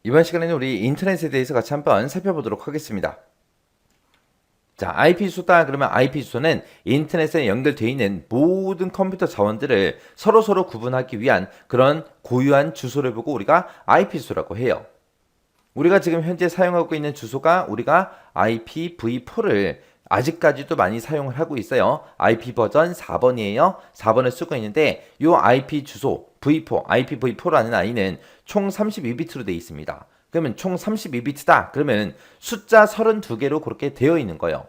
이번 시간에는 우리 인터넷에 대해서 같이 한번 살펴보도록 하겠습니다. 자, IP 주소다 그러면 IP 주소는 인터넷에 연결되어 있는 모든 컴퓨터 자원들을 서로서로 구분하기 위한 그런 고유한 주소를 보고 우리가 IP 주소라고 해요. 우리가 지금 현재 사용하고 있는 주소가 우리가 IPv4를 아직까지도 많이 사용을 하고 있어요. IP 버전 4번이에요. 4번을 쓰고 있는데 이 IP 주소 V4, IPv4라는 아이는 총 32비트로 되어 있습니다. 그러면 총 32비트다. 그러면 숫자 32개로 그렇게 되어 있는 거예요.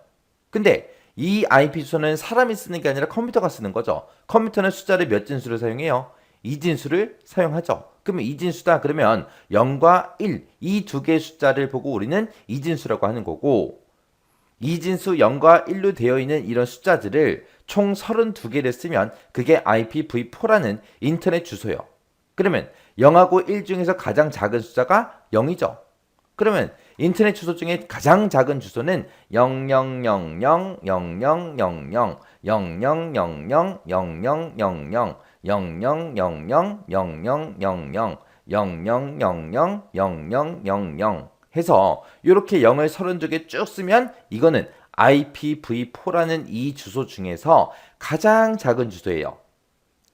근데 이 IP 주소는 사람이 쓰는 게 아니라 컴퓨터가 쓰는 거죠. 컴퓨터는 숫자를 몇 진수를 사용해요? 2진수를 사용하죠. 그러면 2진수다 그러면 0과 1, 이 두 개의 숫자를 보고 우리는 2진수라고 하는 거고 2진수 0과 1로 되어 있는 이런 숫자들을 총 32개를 쓰면 그게 IPv4라는 인터넷 주소예요. 그러면 0하고 1 중에서 가장 작은 숫자가 0이죠. 그러면 인터넷 주소 중에 가장 작은 주소는 0000000000000000000000000000000000000000000000000000000000000000000000000000000000000000000000000000000000000000000000000000000000000000000000000000000000000000000000000000000000000000000000000000000000000000000000000000000000000000000000000000000000000000000000000000000000000000000000000000000000000000000000000000000000000000000000000000000000000000000000000000해서 이렇게 0을 32개 쭉 쓰면 이거는 IPv4라는 이 주소 중에서 가장 작은 주소예요.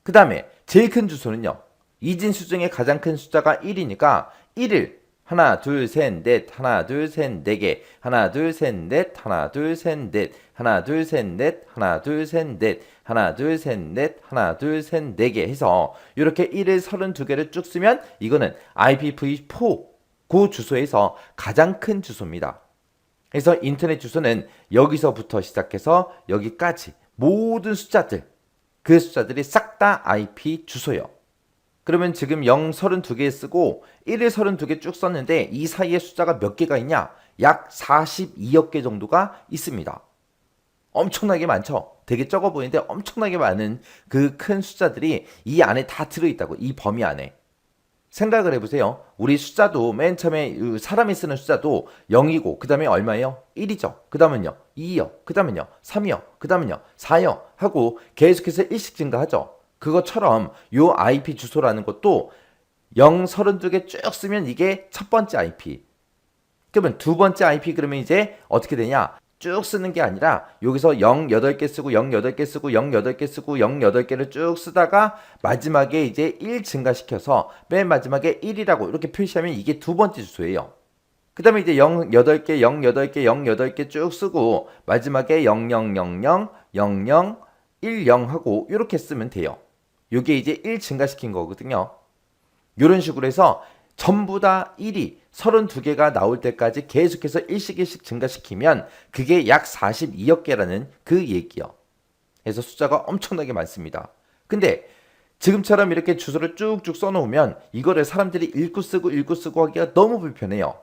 그 다음에 제일 큰 주소는요. 이진수 중에 가장 큰 숫자가 1이니까 1을 하나, 둘, 셋, 넷, 하나, 둘, 셋, 네 개, 하나, 둘, 셋, 넷, 하나, 둘, 셋, 넷, 하나, 둘, 셋, 넷, 하나, 둘, 셋, 넷, 하나, 둘, 셋, 넷, 하나, 둘, 셋, 네 개 해서 이렇게 1을 32개를 쭉 쓰면 이거는 IPv4 그 주소에서 가장 큰 주소입니다. 그래서 인터넷 주소는 여기서부터 시작해서 여기까지 모든 숫자들 그 숫자들이 싹 다 IP 주소예요. 그러면 지금 0 32개 쓰고 1을 32개 쭉 썼는데 이 사이에 숫자가 몇 개가 있냐? 약 42억 개 정도가 있습니다. 엄청나게 많죠? 되게 적어 보이는데 엄청나게 많은 그 큰 숫자들이 이 안에 다 들어있다고, 이 범위 안에. 생각을 해보세요. 우리 숫자도 맨 처음에 사람이 쓰는 숫자도 0이고 그 다음에 얼마예요? 1이죠. 그 다음은요 2요. 그 다음은요 3이요. 그 다음은요 4요. 하고 계속해서 1씩 증가하죠. 그것처럼 요 IP 주소라는 것도 0 32개 쭉 쓰면 이게 첫 번째 IP. 그러면 두 번째 IP 그러면 이제 어떻게 되냐? 쭉 쓰는 게 아니라 여기서 0 8개 쓰고 0 8개 쓰고 0 8개 쓰고 0 8개를 쭉 쓰다가 마지막에 이제 1 증가시켜서 맨 마지막에 1이라고 이렇게 표시하면 이게 두 번째 주소예요. 그 다음에 이제 0 8개 0 8개 0 8개 쭉 쓰고 마지막에 0000 00 10 하고 이렇게 쓰면 돼요. 요게 이제 1 증가시킨 거거든요. 이런 식으로 해서 전부 다 1이 32개가 나올 때까지 계속해서 1씩 증가시키면 그게 약 42억 개라는 그 얘기요. 그래서 숫자가 엄청나게 많습니다. 근데 지금처럼 이렇게 주소를 쭉쭉 써놓으면 이거를 사람들이 읽고 쓰고 하기가 너무 불편해요.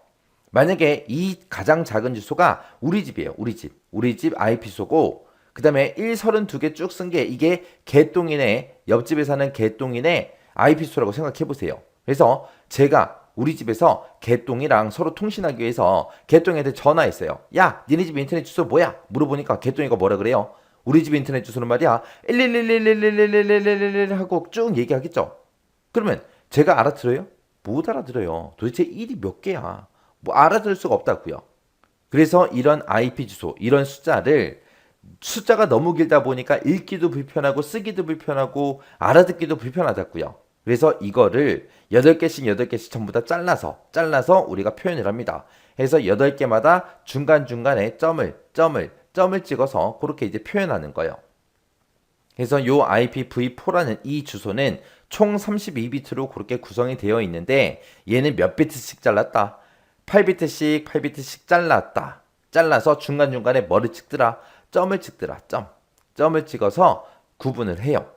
만약에 이 가장 작은 주소가 우리 집이에요. 우리 집. 우리 집 IP 주소고 그 다음에 1 32개 쭉 쓴 게 이게 개똥이네. 옆집에 사는 개똥이네 IP 주소라고 생각해 보세요. 그래서 제가 우리 집에서 개똥이랑 서로 통신하기 위해서 개똥이한테 전화했어요. 야, 니네 집 인터넷 주소 뭐야? 물어보니까 개똥이가 뭐라 그래요? 우리 집 인터넷 주소는 말이야 11111111111 하고 쭉 얘기하겠죠. 그러면 제가 알아들어요? 못 알아들어요. 도대체 1이 몇 개야? 뭐 알아들을 수가 없다고요. 그래서 이런 IP 주소, 이런 숫자가 너무 길다 보니까 읽기도 불편하고 쓰기도 불편하고 알아듣기도 불편하다고요. 그래서 이거를 8개씩 8개씩 전부 다 잘라서 우리가 표현을 합니다. 그래서 8개마다 중간중간에 점을 찍어서 그렇게 이제 표현하는 거예요. 그래서 요 IPv4라는 이 주소는 총 32비트로 그렇게 구성이 되어 있는데 얘는 몇 비트씩 잘랐다? 8비트씩 잘랐다. 잘라서 중간중간에 뭐를 찍더라? 점을 찍더라. 점을 찍어서 구분을 해요.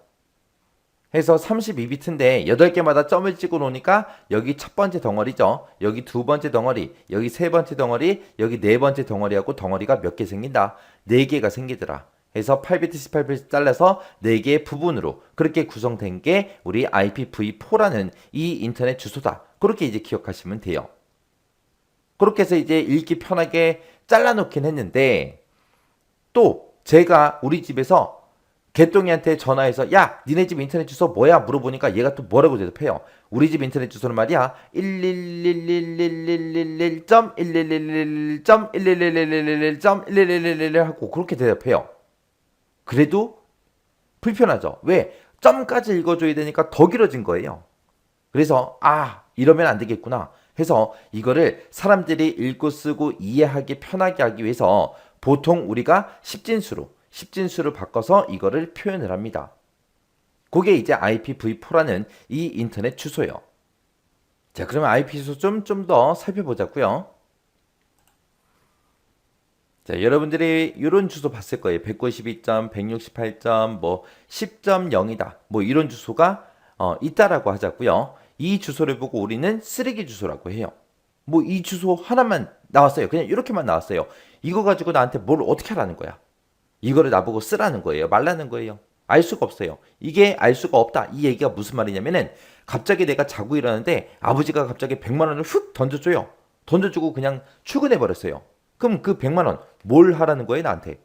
해서 32비트인데 8개마다 점을 찍어 놓으니까 여기 첫 번째 덩어리죠. 여기 두 번째 덩어리, 여기 세 번째 덩어리, 여기 네 번째 덩어리하고 덩어리가 몇 개 생긴다? 4개가 생기더라. 해서 8비트씩 8비트 잘라서 4개의 부분으로 그렇게 구성된 게 우리 IPv4라는 이 인터넷 주소다. 그렇게 이제 기억하시면 돼요. 그렇게 해서 이제 읽기 편하게 잘라놓긴 했는데 또 제가 우리 집에서 개똥이한테 전화해서 야 니네 집 인터넷 주소 뭐야 물어보니까 얘가 또 뭐라고 대답해요. 우리 집 인터넷 주소는 말이야 1111111.1111.1111.1111 하고 그렇게 대답해요. 그래도 불편하죠. 왜? 점까지 읽어줘야 되니까 더 길어진 거예요. 그래서 이러면 안 되겠구나 해서 이거를 사람들이 읽고 쓰고 이해하기 편하게 하기 위해서 보통 우리가 십진수를 바꿔서 이거를 표현을 합니다. 그게 이제 IPv4라는 이 인터넷 주소예요. 자, 그러면 IP 주소 좀 더 살펴보자고요. 자, 여러분들이 이런 주소 봤을 거예요. 192점, 168점, 뭐 10.0이다. 뭐 이런 주소가 있다라고 하자고요. 이 주소를 보고 우리는 쓰레기 주소라고 해요. 뭐 이 주소 하나만 나왔어요. 그냥 이렇게만 나왔어요. 이거 가지고 나한테 뭘 어떻게 하라는 거야? 이거를 나보고 쓰라는 거예요. 말라는 거예요. 알 수가 없어요. 이게 알 수가 없다. 이 얘기가 무슨 말이냐면은 갑자기 내가 자고 일어나는데 아버지가 갑자기 100만 원을 훅 던져줘요. 던져주고 그냥 출근해 버렸어요. 그럼 그 100만 원 뭘 하라는 거예요, 나한테?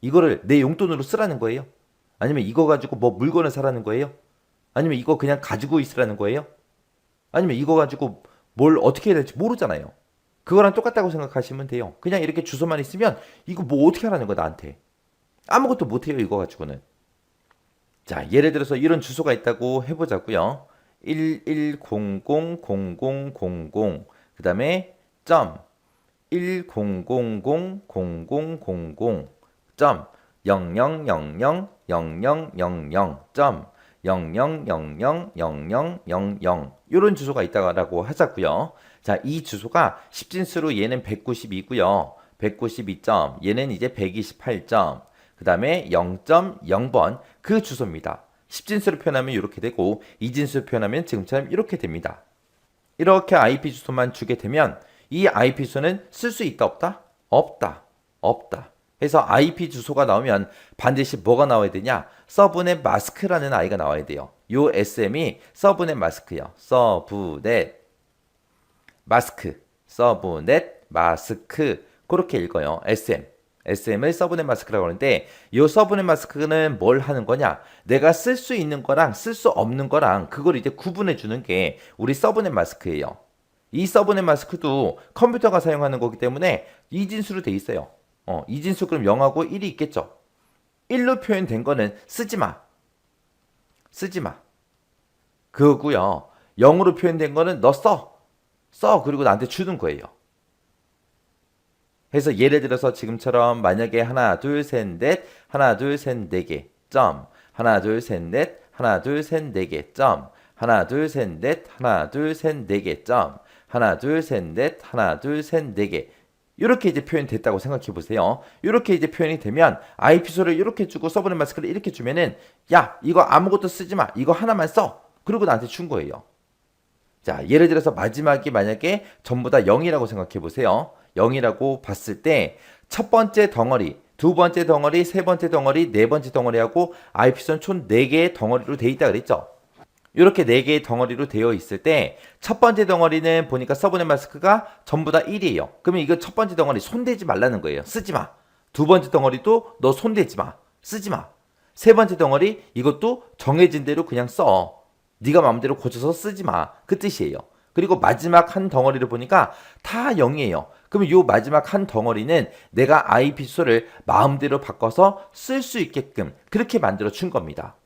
이거를 내 용돈으로 쓰라는 거예요? 아니면 이거 가지고 뭐 물건을 사라는 거예요? 아니면 이거 그냥 가지고 있으라는 거예요? 아니면 이거 가지고 뭘 어떻게 해야 될지 모르잖아요. 그거랑 똑같다고 생각하시면 돼요. 그냥 이렇게 주소만 있으면 이거 뭐 어떻게 하라는 거야, 나한테? 아무것도 못해요, 이거 가지고는. 자, 예를 들어서 이런 주소가 있다고 해보자고요. 11000000 그 다음에 점 10000000 점 00000000 점 00000000 이런 주소가 있다고 하자고요. 자, 이 주소가 십진수로 얘는 192고요. 192점, 얘는 이제 128점. 그 다음에 0.0번 그 주소입니다. 십진수로 표현하면 이렇게 되고 이진수로 표현하면 지금처럼 이렇게 됩니다. 이렇게 IP 주소만 주게 되면 이 IP 주소는 쓸 수 있다 없다? 없다. 없다. 해서 IP 주소가 나오면 반드시 뭐가 나와야 되냐? 서브넷 마스크라는 아이가 나와야 돼요. 요 SM이 서브넷 마스크요. 서브넷 마스크. 서브넷 마스크. 그렇게 읽어요. SM을 서브넷 마스크라고 하는데 이 서브넷 마스크는 뭘 하는 거냐? 내가 쓸 수 있는 거랑 쓸 수 없는 거랑 그걸 이제 구분해 주는 게 우리 서브넷 마스크예요. 이 서브넷 마스크도 컴퓨터가 사용하는 거기 때문에 이진수로 돼 있어요. 이진수 그럼 0하고 1이 있겠죠. 1로 표현된 거는 쓰지 마. 쓰지 마. 그거고요. 0으로 표현된 거는 너 써. 써. 그리고 나한테 주는 거예요. 해서 예를 들어서 지금처럼 만약에 하나 둘 셋 넷 하나 둘 셋 네 개 점 하나 둘 셋 넷 하나 둘 셋 네 개 점 하나 둘 셋 넷 하나 둘 셋 네 개 점 하나 둘 셋 넷 하나 둘 셋 네 개 이렇게 이제 표현이 됐다고 생각해 보세요. 이렇게 이제 표현이 되면 IP소를 이렇게 주고 서브넷 마스크를 이렇게 주면은 야 이거 아무것도 쓰지 마. 이거 하나만 써. 그리고 나한테 준 거예요. 자, 예를 들어서 마지막이 만약에 전부 다 0이라고 생각해 보세요. 0이라고 봤을 때 첫 번째 덩어리, 두 번째 덩어리, 세 번째 덩어리, 네 번째 덩어리하고 IP선 총 4개의 덩어리로 되어 있다 그랬죠. 이렇게 4개의 덩어리로 되어 있을 때 첫 번째 덩어리는 보니까 서브넷 마스크가 전부 다 1이에요. 그러면 이거 첫 번째 덩어리 손대지 말라는 거예요. 쓰지 마. 두 번째 덩어리도 너 손대지 마. 쓰지 마. 세 번째 덩어리 이것도 정해진 대로 그냥 써. 네가 마음대로 고쳐서 쓰지 마. 그 뜻이에요. 그리고 마지막 한 덩어리를 보니까 다 0이에요. 그럼 이 마지막 한 덩어리는 내가 IP 주소를 마음대로 바꿔서 쓸 수 있게끔 그렇게 만들어 준 겁니다.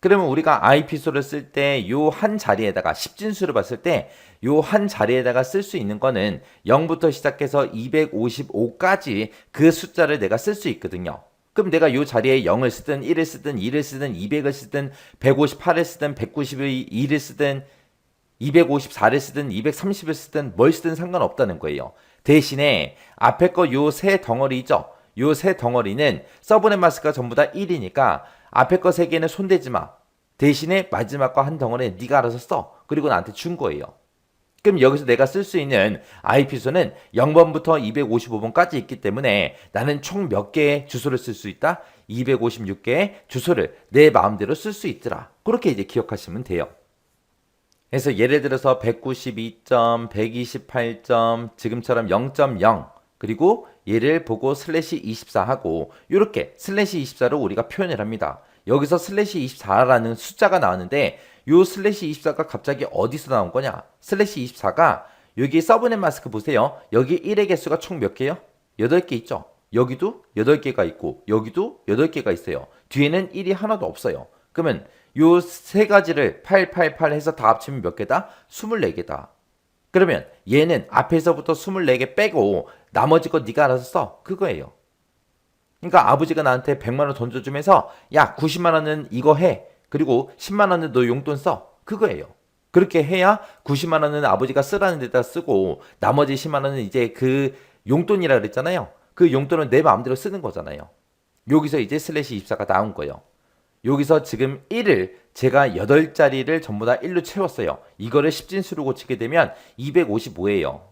그러면 우리가 IP 주소를 쓸 때 요 한 자리에다가 십진수를 봤을 때 요 한 자리에다가 쓸 수 있는 거는 0부터 시작해서 255까지 그 숫자를 내가 쓸 수 있거든요. 그럼 내가 요 자리에 0을 쓰든 1을 쓰든 2를 쓰든 200을 쓰든 158을 쓰든 192를 쓰든 254를 쓰든 230을 쓰든 뭘 쓰든 상관없다는 거예요. 대신에 앞에 거 요 세 덩어리죠. 요 세 덩어리는 서브넷 마스크가 전부 다 1이니까 앞에 거 세 개는 손대지 마. 대신에 마지막 거 한 덩어리는 네가 알아서 써. 그리고 나한테 준 거예요. 그럼 여기서 내가 쓸 수 있는 IP소는 0번부터 255번까지 있기 때문에 나는 총 몇 개의 주소를 쓸 수 있다? 256개의 주소를 내 마음대로 쓸 수 있더라. 그렇게 이제 기억하시면 돼요. 그래서 예를 들어서 192점, 128점, 지금처럼 0.0 그리고 얘를 보고 슬래시 24 하고 이렇게 슬래시 24로 우리가 표현을 합니다. 여기서 슬래시 24라는 숫자가 나왔는데 요 슬래시 24가 갑자기 어디서 나온 거냐? 슬래시 24가 여기 서브넷 마스크 보세요. 여기 1의 개수가 총 몇 개요? 8개 있죠. 여기도 8개가 있고 여기도 8개가 있어요. 뒤에는 1이 하나도 없어요. 그러면 요 세 가지를 888 해서 다 합치면 몇 개다? 24개다. 그러면 얘는 앞에서부터 24개 빼고 나머지 거 네가 알아서 써. 그거예요. 그러니까 아버지가 나한테 100만 원 던져주면서 야 90만 원은 이거 해. 그리고 10만 원은 너 용돈 써. 그거예요. 그렇게 해야 90만 원은 아버지가 쓰라는 데다 쓰고 나머지 10만 원은 이제 그 용돈이라 그랬잖아요. 그 용돈은 내 마음대로 쓰는 거잖아요. 여기서 이제 슬래시 24가 나온 거예요. 여기서 지금 1을 제가 8자리를 전부 다 1로 채웠어요. 이거를 십진수로 고치게 되면 255예요.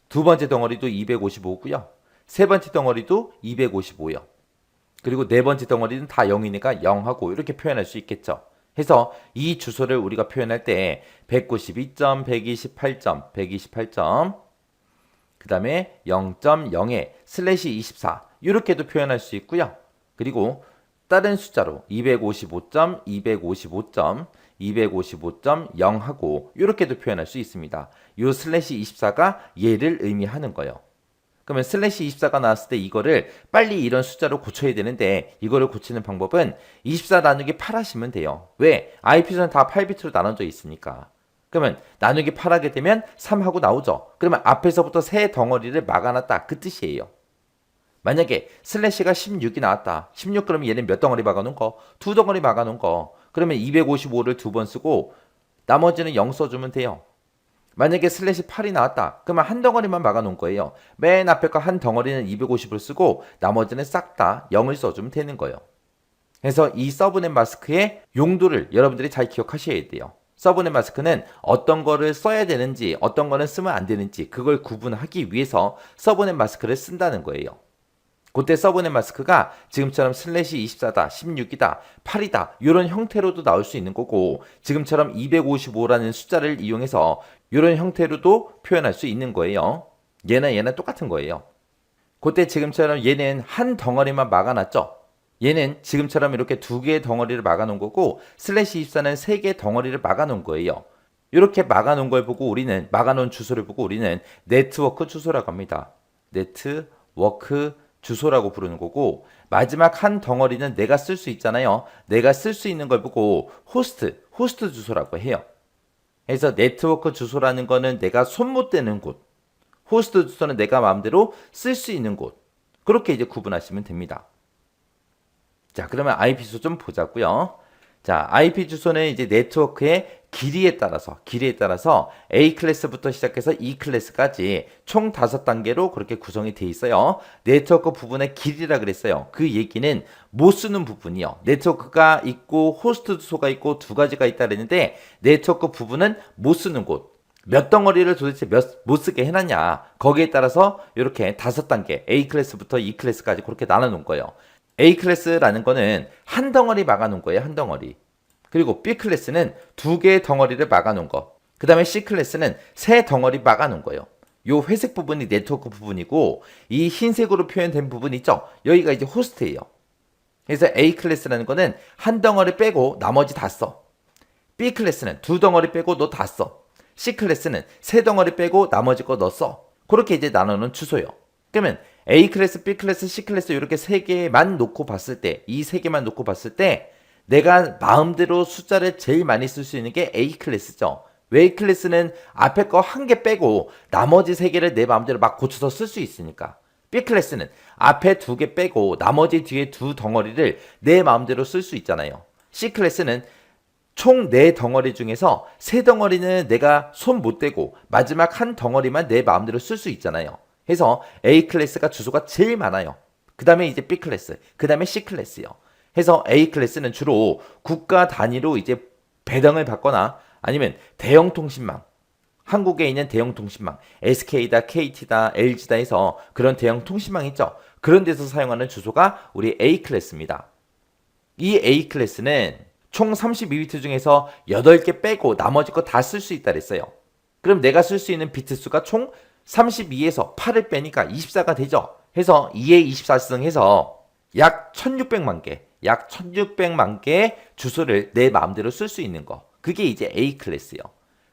두 번째 덩어리도 255고요. 세 번째 덩어리도 255요. 그리고 네 번째 덩어리는 다 0이니까 0하고 이렇게 표현할 수 있겠죠. 해서 이 주소를 우리가 표현할 때 192점, 128점, 128점, 그 다음에 0.0에 슬래시 24 이렇게도 표현할 수 있고요. 그리고 다른 숫자로 255점, 255점, 255.0하고 이렇게도 표현할 수 있습니다. 이 슬래시 24가 얘를 의미하는 거예요. 그러면 슬래시 24가 나왔을 때 이거를 빨리 이런 숫자로 고쳐야 되는데 이거를 고치는 방법은 24 나누기 8 하시면 돼요. 왜? IP수는 다 8비트로 나눠져 있으니까. 그러면 나누기 8 하게 되면 3하고 나오죠. 그러면 앞에서부터 세 덩어리를 막아놨다. 그 뜻이에요. 만약에 슬래시가 16이 나왔다. 16 그러면 얘는 몇 덩어리 막아놓은 거? 두 덩어리 막아놓은 거. 그러면 255를 두 번 쓰고 나머지는 0 써주면 돼요. 만약에 슬래시 8이 나왔다. 그러면 한 덩어리만 막아놓은 거예요. 맨 앞에 거 한 덩어리는 250을 쓰고 나머지는 싹 다 0을 써주면 되는 거예요. 그래서 이 서브넷 마스크의 용도를 여러분들이 잘 기억하셔야 돼요. 서브넷 마스크는 어떤 거를 써야 되는지 어떤 거는 쓰면 안 되는지 그걸 구분하기 위해서 서브넷 마스크를 쓴다는 거예요. 그때 서브넷 마스크가 지금처럼 슬래시 24다, 16이다, 8이다 이런 형태로도 나올 수 있는 거고 지금처럼 255라는 숫자를 이용해서 이런 형태로도 표현할 수 있는 거예요. 얘는 똑같은 거예요. 그때 지금처럼 얘는 한 덩어리만 막아놨죠. 얘는 지금처럼 이렇게 두 개의 덩어리를 막아놓은 거고 슬래시 24는 세 개의 덩어리를 막아놓은 거예요. 이렇게 막아놓은 걸 보고 우리는 막아놓은 주소를 보고 우리는 네트워크 주소라고 합니다. 네트워크 주소라고 부르는 거고 마지막 한 덩어리는 내가 쓸 수 있잖아요. 내가 쓸 수 있는 걸 보고 호스트 주소라고 해요. 그래서 네트워크 주소라는 거는 내가 손 못 대는 곳, 호스트 주소는 내가 마음대로 쓸 수 있는 곳. 그렇게 이제 구분하시면 됩니다. 자, 그러면 IP 주소 좀 보자고요. 자, IP 주소는 이제 네트워크의 길이에 따라서 A 클래스부터 시작해서 E 클래스까지 총 5단계로 그렇게 구성이 되어 있어요. 네트워크 부분의 길이라 그랬어요. 그 얘기는 못 쓰는 부분이요. 네트워크가 있고 호스트 주소가 있고 두 가지가 있다 그랬는데 네트워크 부분은 못 쓰는 곳. 몇 덩어리를 도대체 못 쓰게 해놨냐. 거기에 따라서 이렇게 5단계 A 클래스부터 E 클래스까지 그렇게 나눠놓은 거예요. A 클래스라는 거는 한 덩어리 막아놓은 거예요. 한 덩어리. 그리고 B 클래스는 두 개의 덩어리를 막아놓은 거. 그 다음에 C 클래스는 세 덩어리 막아놓은 거예요. 요 회색 부분이 네트워크 부분이고 이 흰색으로 표현된 부분 있죠? 여기가 이제 호스트예요. 그래서 A 클래스라는 거는 한 덩어리 빼고 나머지 다 써. B 클래스는 두 덩어리 빼고 너 다 써. C 클래스는 세 덩어리 빼고 나머지 거 너 써. 그렇게 이제 나누는 주소예요. 그러면 A 클래스, B 클래스, C 클래스 이렇게 세 개만 놓고 봤을 때, 이 세 개만 놓고 봤을 때 내가 마음대로 숫자를 제일 많이 쓸 수 있는 게 A 클래스죠. 왜 A 클래스는 앞에 거 한 개 빼고 나머지 세 개를 내 마음대로 막 고쳐서 쓸 수 있으니까. B 클래스는 앞에 두 개 빼고 나머지 뒤에 두 덩어리를 내 마음대로 쓸 수 있잖아요. C 클래스는 총 4덩어리 중에서 3덩어리는 내가 손 못 대고 마지막 한 덩어리만 내 마음대로 쓸 수 있잖아요. 해서 A 클래스가 주소가 제일 많아요. 그 다음에 이제 B 클래스, 그 다음에 C 클래스요. 해서 A 클래스는 주로 국가 단위로 이제 배당을 받거나 아니면 대형 통신망, 한국에 있는 대형 통신망, SK다, KT다, LG다 해서 그런 대형 통신망 있죠. 그런 데서 사용하는 주소가 우리 A 클래스입니다. 이 A 클래스는 총 32비트 중에서 8개 빼고 나머지 거 다 쓸 수 있다 그랬어요. 그럼 내가 쓸 수 있는 비트 수가 총 32에서 8을 빼니까 24가 되죠. 해서 2의 24승 해서 약 1600만 개. 약 1600만 개의 주소를 내 마음대로 쓸 수 있는 거. 그게 이제 A 클래스요.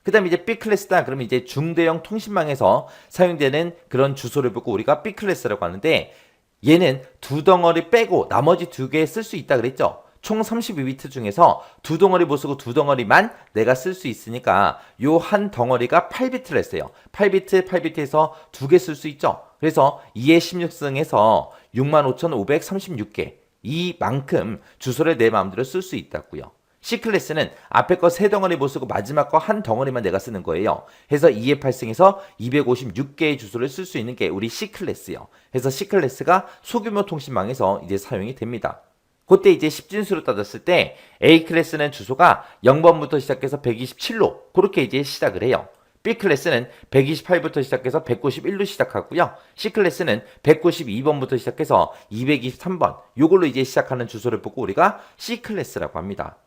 그 다음에 이제 B 클래스다. 그러면 이제 중대형 통신망에서 사용되는 그런 주소를 보고 우리가 B 클래스라고 하는데 얘는 두 덩어리 빼고 나머지 두 개 쓸 수 있다 그랬죠. 총 32비트 중에서 두 덩어리 못 쓰고 두 덩어리만 내가 쓸 수 있으니까 요 한 덩어리가 8비트를 했어요. 8비트에서 두 개 쓸 수 있죠. 그래서 2의 16승에서 65,536개 이만큼 주소를 내 마음대로 쓸 수 있다고요. C클래스는 앞에 거 세 덩어리 못 쓰고 마지막 거 한 덩어리만 내가 쓰는 거예요. 해서 2의 8승에서 256개의 주소를 쓸 수 있는 게 우리 C클래스요. 해서 C클래스가 소규모 통신망에서 이제 사용이 됩니다. 그때 이제 10진수로 따졌을 때 A클래스는 주소가 0번부터 시작해서 127로 그렇게 이제 시작을 해요. B클래스는 128부터 시작해서 191로 시작하고요. C클래스는 192번부터 시작해서 223번 요걸로 이제 시작하는 주소를 보고 우리가 C클래스라고 합니다.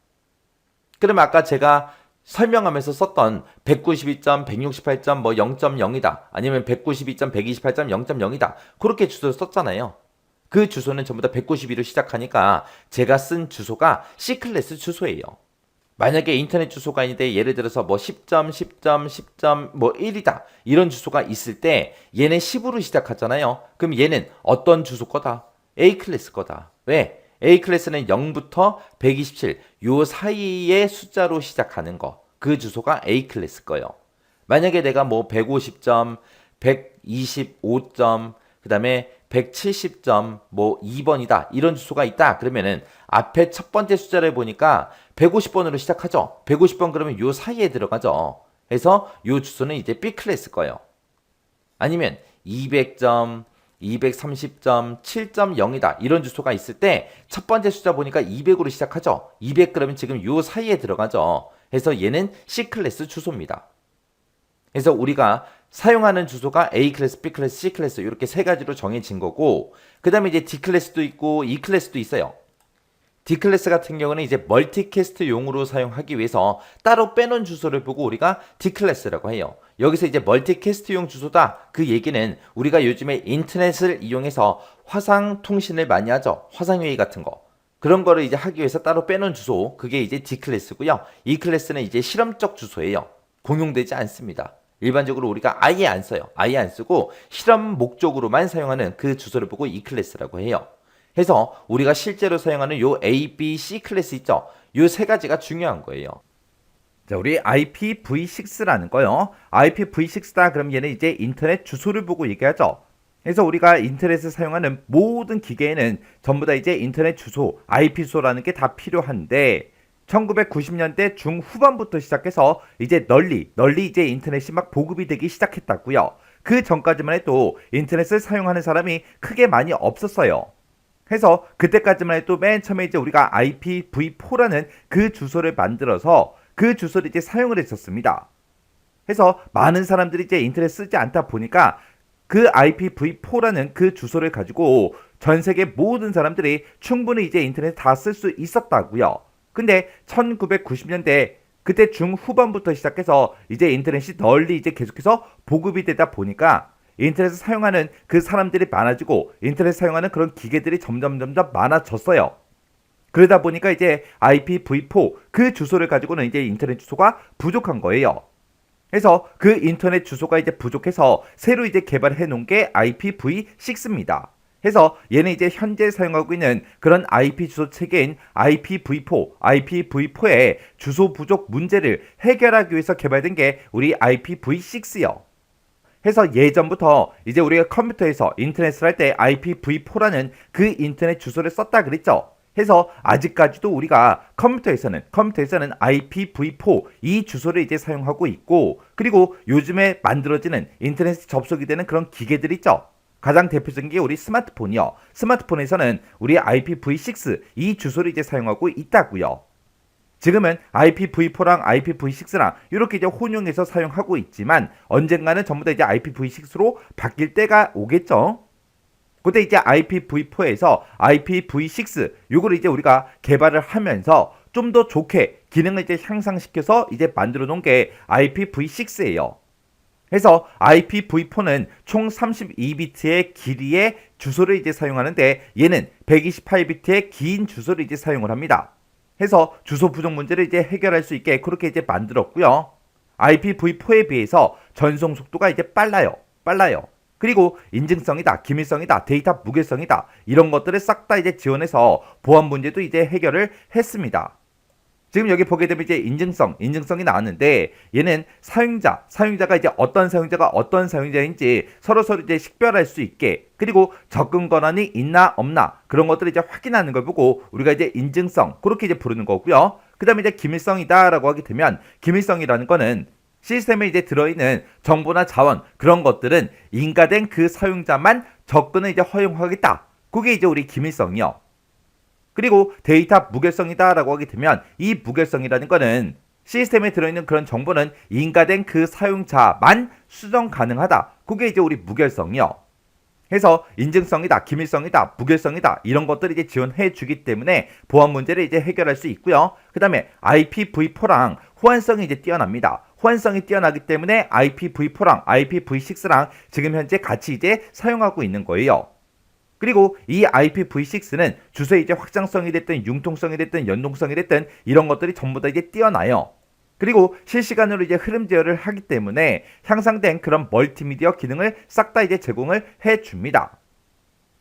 그러면 아까 제가 설명하면서 썼던 192점, 168점, 뭐 0.0이다. 아니면 192점, 128점, 0.0이다. 그렇게 주소를 썼잖아요. 그 주소는 전부 다 192로 시작하니까 제가 쓴 주소가 C클래스 주소예요. 만약에 인터넷 주소가 아닌데 예를 들어서 뭐 10점, 10점, 10점, 뭐 1이다. 이런 주소가 있을 때 얘는 10으로 시작하잖아요. 그럼 얘는 어떤 주소 거다? A클래스 거다. 왜? A클래스는 0부터 127, 요 사이의 숫자로 시작하는 거. 그 주소가 A클래스 거예요. 만약에 내가 뭐 150점, 125점, 그 다음에 170점, 뭐 2번이다. 이런 주소가 있다. 그러면은 앞에 첫 번째 숫자를 보니까 150번으로 시작하죠. 150번 그러면 요 사이에 들어가죠. 그래서 요 주소는 이제 B클래스 거예요. 아니면 200점, 230점, 7.0이다. 이런 주소가 있을 때 첫 번째 숫자 보니까 200으로 시작하죠. 200 그러면 지금 요 사이에 들어가죠. 그래서 얘는 C클래스 주소입니다. 그래서 우리가 사용하는 주소가 A클래스, B클래스, C클래스 이렇게 세 가지로 정해진 거고 그 다음에 이제 D클래스도 있고 E클래스도 있어요. D클래스 같은 경우는 이제 멀티캐스트용으로 사용하기 위해서 따로 빼놓은 주소를 보고 우리가 D클래스라고 해요. 여기서 이제 멀티캐스트용 주소다. 그 얘기는 우리가 요즘에 인터넷을 이용해서 화상 통신을 많이 하죠. 화상회의 같은 거. 그런 거를 이제 하기 위해서 따로 빼놓은 주소. 그게 이제 D클래스고요. E클래스는 이제 실험적 주소예요. 공용되지 않습니다. 일반적으로 우리가 아예 안 써요. 아예 안 쓰고 실험 목적으로만 사용하는 그 주소를 보고 E클래스라고 해요. 해서 우리가 실제로 사용하는 요 A, B, C 클래스 있죠? 요 세 가지가 중요한 거예요. 자, 우리 IPv6라는 거요. IPv6다 그럼 얘는 이제 인터넷 주소를 보고 얘기하죠. 그래서 우리가 인터넷을 사용하는 모든 기계에는 전부 다 이제 인터넷 주소, IP 주소라는 게 다 필요한데 1990년대 중후반부터 시작해서 이제 널리 이제 인터넷이 막 보급이 되기 시작했다고요. 그 전까지만 해도 인터넷을 사용하는 사람이 크게 많이 없었어요. 해서 그때까지만 해도 맨 처음에 이제 우리가 IPv4라는 그 주소를 만들어서 그 주소를 이제 사용을 했었습니다. 해서 많은 사람들이 이제 인터넷 쓰지 않다 보니까 그 IPv4라는 그 주소를 가지고 전 세계 모든 사람들이 충분히 이제 인터넷 다 쓸 수 있었다고요. 근데 1990년대 그때 중후반부터 시작해서 이제 인터넷이 널리 이제 계속해서 보급이 되다 보니까 인터넷을 사용하는 그 사람들이 많아지고 인터넷 사용하는 그런 기계들이 점점 많아졌어요. 그러다 보니까 이제 IPv4 그 주소를 가지고는 이제 인터넷 주소가 부족한 거예요. 그래서 그 인터넷 주소가 이제 부족해서 새로 이제 개발해 놓은 게 IPv6입니다. 해서 얘는 이제 현재 사용하고 있는 그런 IP 주소 체계인 IPv4의 주소 부족 문제를 해결하기 위해서 개발된 게 우리 IPv6요. 해서 예전부터 이제 우리가 컴퓨터에서 인터넷을 할 때 IPv4라는 그 인터넷 주소를 썼다 그랬죠. 해서 아직까지도 우리가 컴퓨터에서는 IPv4 이 주소를 이제 사용하고 있고 그리고 요즘에 만들어지는 인터넷 접속이 되는 그런 기계들 있죠. 가장 대표적인 게 우리 스마트폰이요. 스마트폰에서는 우리 IPv6 이 주소를 이제 사용하고 있다고요. 지금은 IPv4랑 IPv6랑 이렇게 이제 혼용해서 사용하고 있지만 언젠가는 전부 다 이제 IPv6로 바뀔 때가 오겠죠. 그때 이제 IPv4에서 IPv6 요거를 이제 우리가 개발을 하면서 좀 더 좋게 기능을 이제 향상시켜서 이제 만들어 놓은 게 IPv6예요. 해서 IPv4는 총 32비트의 길이의 주소를 이제 사용하는데 얘는 128비트의 긴 주소를 이제 사용을 합니다. 해서 주소 부족 문제를 이제 해결할 수 있게 그렇게 이제 만들었고요. IPv4에 비해서 전송 속도가 이제 빨라요. 그리고 인증성이다, 기밀성이다, 데이터 무결성이다 이런 것들을 싹 다 이제 지원해서 보안 문제도 이제 해결을 했습니다. 지금 여기 보게 되면 이제 인증성이 나왔는데 얘는 사용자가 이제 어떤 사용자가 어떤 사용자인지 서로 이제 식별할 수 있게 그리고 접근 권한이 있나 없나 그런 것들을 이제 확인하는 걸 보고 우리가 이제 인증성 그렇게 이제 부르는 거고요. 그 다음에 이제 기밀성이다라고 하게 되면 기밀성이라는 거는 시스템에 이제 들어있는 정보나 자원 그런 것들은 인가된 그 사용자만 접근을 이제 허용하겠다. 그게 이제 우리 기밀성이요. 그리고 데이터 무결성이다라고 하게 되면 이 무결성이라는 거는 시스템에 들어있는 그런 정보는 인가된 그 사용자만 수정 가능하다. 그게 이제 우리 무결성이요. 해서 인증성이다, 기밀성이다, 무결성이다 이런 것들을 이제 지원해 주기 때문에 보안 문제를 이제 해결할 수 있고요. 그 다음에 IPv4랑 호환성이 이제 뛰어납니다. 호환성이 뛰어나기 때문에 IPv4랑 IPv6랑 지금 현재 같이 이제 사용하고 있는 거예요. 그리고 이 IPv6는 주소의 이제 확장성이 됐든 융통성이 됐든 연동성이 됐든 이런 것들이 전부 다 이제 뛰어나요. 그리고 실시간으로 이제 흐름 제어를 하기 때문에 향상된 그런 멀티미디어 기능을 싹 다 이제 제공을 해 줍니다.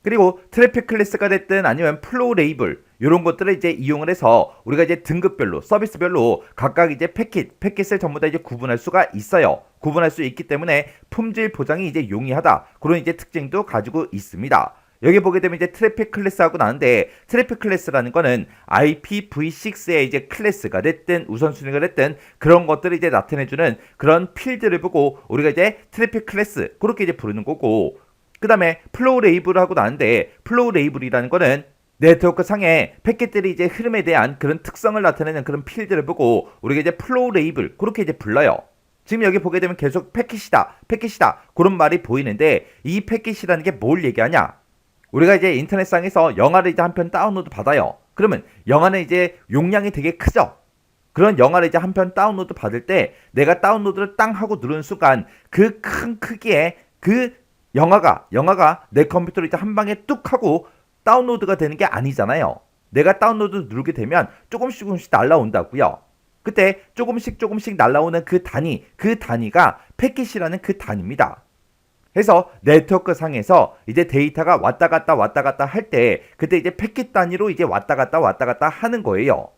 그리고 트래픽 클래스가 됐든 아니면 플로우 레이블 이런 것들을 이제 이용을 해서 우리가 이제 등급별로 서비스별로 각각 이제 패킷을 전부 다 이제 구분할 수가 있어요. 구분할 수 있기 때문에 품질 보장이 이제 용이하다. 그런 이제 특징도 가지고 있습니다. 여기 보게 되면 이제 트래픽 클래스하고 나는데 트래픽 클래스라는 거는 IPv6의 이제 클래스가 됐든 우선순위가 됐든 그런 것들을 이제 나타내주는 그런 필드를 보고 우리가 이제 트래픽 클래스 그렇게 이제 부르는 거고 그 다음에 플로우 레이블을 하고 나는데 플로우 레이블이라는 거는 네트워크 상의 패킷들이 이제 흐름에 대한 그런 특성을 나타내는 그런 필드를 보고 우리가 이제 플로우 레이블 그렇게 이제 불러요. 지금 여기 보게 되면 계속 패킷이다 그런 말이 보이는데 이 패킷이라는 게 뭘 얘기하냐? 우리가 이제 인터넷상에서 영화를 이제 한 편 다운로드 받아요. 그러면 영화는 이제 용량이 되게 크죠? 그런 영화를 이제 한 편 다운로드 받을 때 내가 다운로드를 땅 하고 누르는 순간 그 큰 크기의 그 영화가 내 컴퓨터로 이제 한 방에 뚝 하고 다운로드가 되는 게 아니잖아요. 내가 다운로드 누르게 되면 조금씩 날라온다고요. 그때 조금씩 날라오는 그 단위가 패킷이라는 그 단위입니다. 해서 네트워크 상에서 이제 데이터가 왔다 갔다 할 때 그때 이제 패킷 단위로 이제 왔다 갔다 하는 거예요.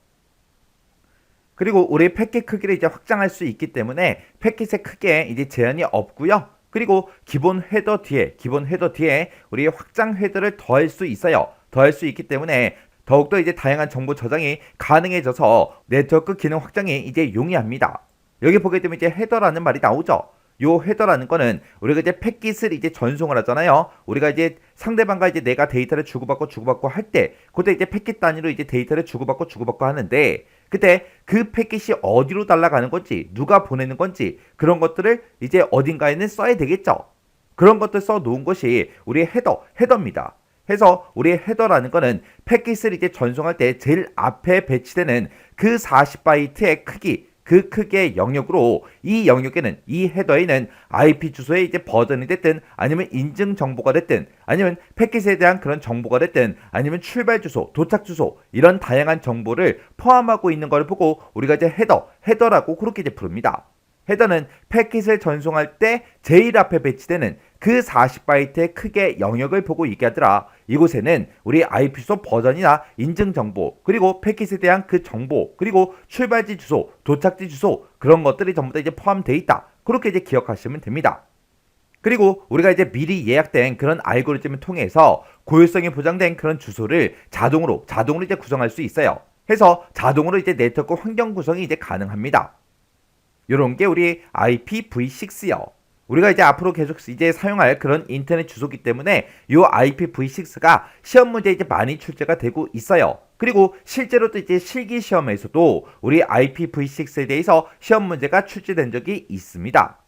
그리고 우리 패킷 크기를 이제 확장할 수 있기 때문에 패킷의 크기에 이제 제한이 없고요. 그리고 기본 헤더 뒤에 우리 확장 헤더를 더할 수 있어요. 더할 수 있기 때문에 더욱더 이제 다양한 정보 저장이 가능해져서 네트워크 기능 확장이 이제 용이합니다. 여기 보게 되면 이제 헤더라는 말이 나오죠. 요 헤더라는 거는 우리가 이제 패킷을 이제 전송을 하잖아요. 우리가 이제 상대방과 이제 내가 데이터를 주고받고 할 때 그때 이제 패킷 단위로 이제 데이터를 주고받고 하는데 그때 그 패킷이 어디로 날아가는 건지 누가 보내는 건지 그런 것들을 이제 어딘가에는 써야 되겠죠. 그런 것들 써 놓은 것이 우리 헤더입니다. 해서 우리 헤더라는 거는 패킷을 이제 전송할 때 제일 앞에 배치되는 그 40바이트의 크기 그 크기의 영역으로 이 영역에는 이 헤더에는 IP 주소의 이제 버전이 됐든 아니면 인증 정보가 됐든 아니면 패킷에 대한 그런 정보가 됐든 아니면 출발 주소, 도착 주소 이런 다양한 정보를 포함하고 있는 걸 보고 우리가 이제 헤더라고 그렇게 이제 부릅니다. 헤더는 패킷을 전송할 때 제일 앞에 배치되는 그 40바이트의 크기의 영역을 보고 얘기하더라. 이곳에는 우리 IP 주소 버전이나 인증 정보 그리고 패킷에 대한 그 정보 그리고 출발지 주소, 도착지 주소 그런 것들이 전부 다 이제 포함되어 있다. 그렇게 이제 기억하시면 됩니다. 그리고 우리가 이제 미리 예약된 그런 알고리즘을 통해서 고유성이 보장된 그런 주소를 자동으로 이제 구성할 수 있어요. 해서 자동으로 이제 네트워크 환경 구성이 이제 가능합니다. 요런 게 우리 IPv6요. 우리가 이제 앞으로 계속 이제 사용할 그런 인터넷 주소기 때문에 요 IPv6가 시험 문제에 이제 많이 출제가 되고 있어요. 그리고 실제로도 이제 실기 시험에서도 우리 IPv6에 대해서 시험 문제가 출제된 적이 있습니다.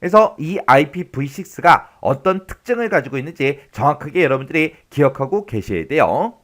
그래서 이 IPv6가 어떤 특징을 가지고 있는지 정확하게 여러분들이 기억하고 계셔야 돼요.